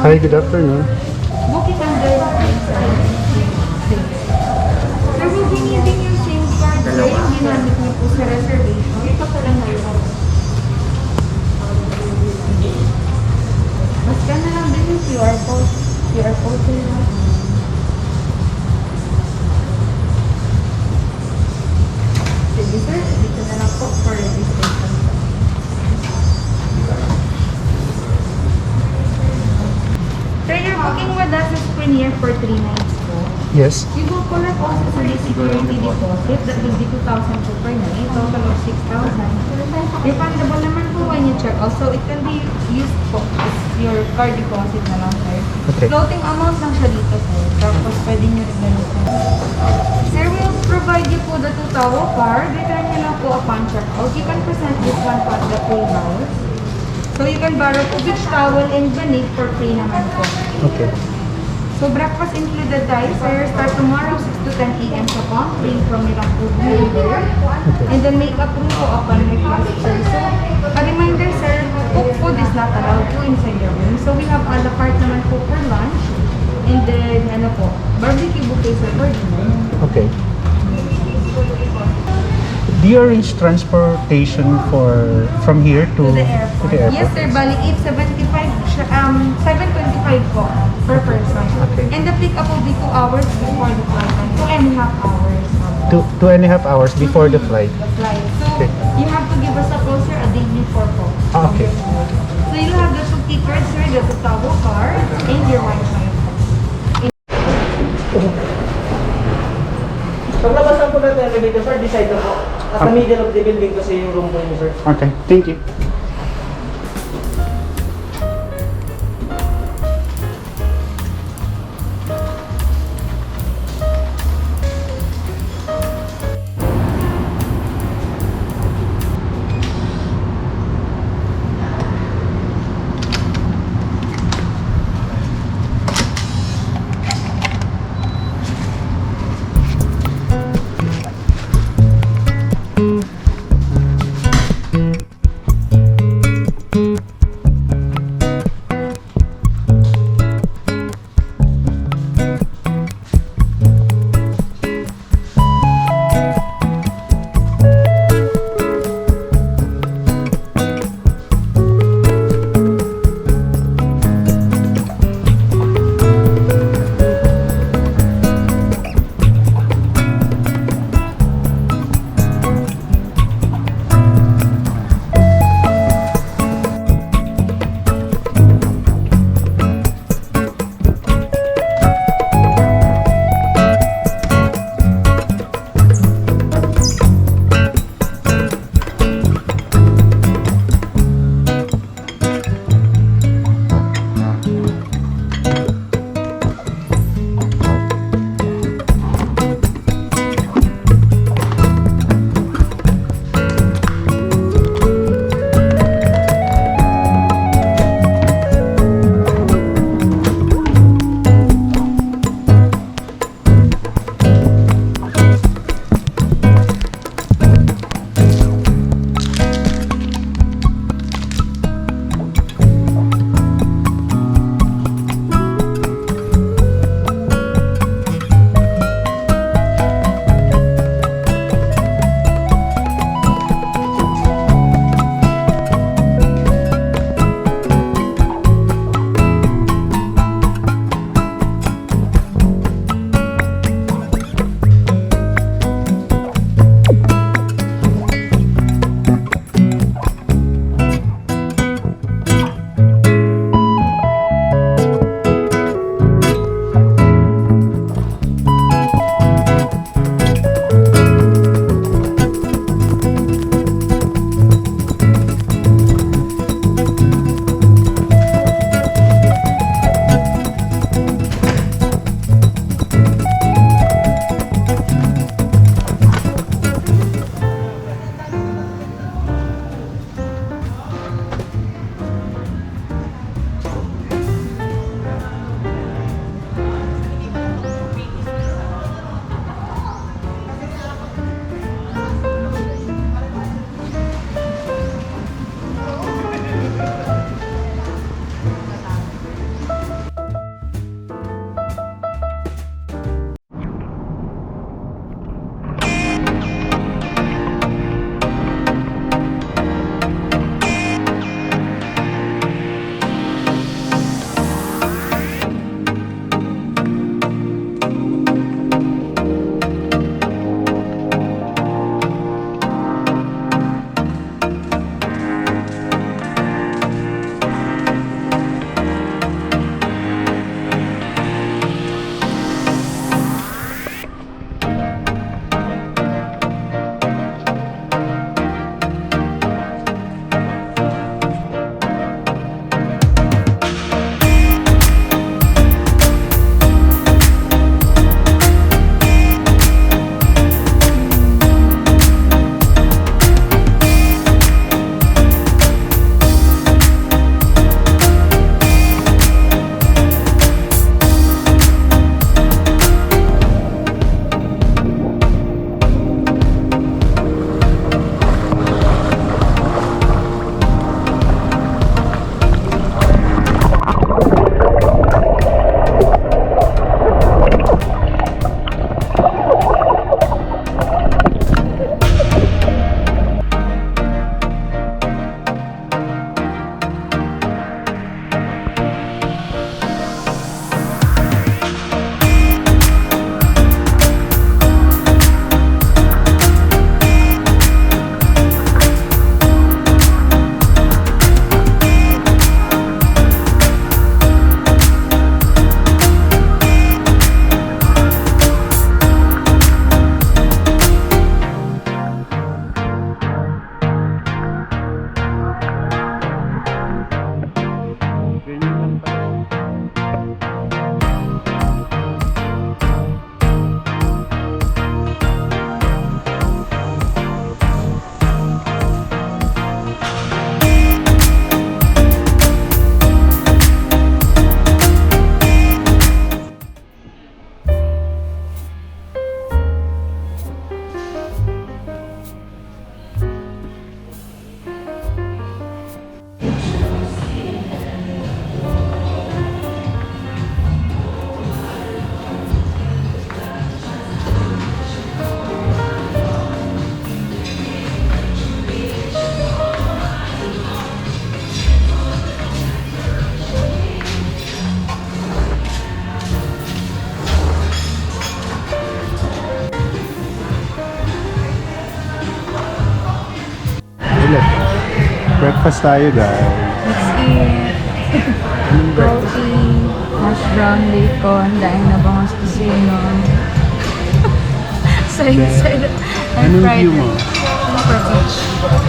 Hi, good afternoon. Booking under sir, we'll be needing yung SIM card, sir, yung ginamit niyo po sa reservation. Ito pa lang ngayon. Mas ka na lang din yung QR code. QR code sir. Sige sir, dito na lang po for registration. Sir, you're booking with us as Premier for 3 nights po. Yes. You will collect also for the security deposit that will be 2,000 po per night, total of 6,000. Refundable naman po when you check out, so it can be used po as your card deposit na lang, sir. Okay. Floating amount lang siya dito, sir. Tapos pwede nyo rin gamitin. Sir, we'll provide you po the 2-towel card. Return nyo lang po upon check out. You can present this one po at the full house. So you can borrow po beach towel and banig for free naman po. Okay. So breakfast included tayo, sir. Start tomorrow 6 to 10 a.m. sa country from ilang food member. And then makeup room po upon request, sir. So a reminder, sir, cook food is not allowed po inside your room. So we have a la carte naman po for lunch. And then ano po, barbecue buffet sir for dinner. Okay. Do you arrange transportation from here To the airport. Yes, sir. Bali 725 po per person. Okay. And the pick-up will be 2 hours before the flight. 2.5 hours. 2.5 hours before the flight. The flight. So, Okay. you have to give us a call, sir, a day before po. Okay. So, you'll have the 2 key cards, sir, the 2-towel card, and your Wi-Fi. Paglabasan po natin ang elevator, sir, decide na po. At the middle of the building kasi yung room po niyo, sir. Okay, thank you. Let's breakfast tayo, guys. Let's eat. Roti, hash brown, bacon, daing na bangos kusino. Side, and Anong fried. view mo? Super beach.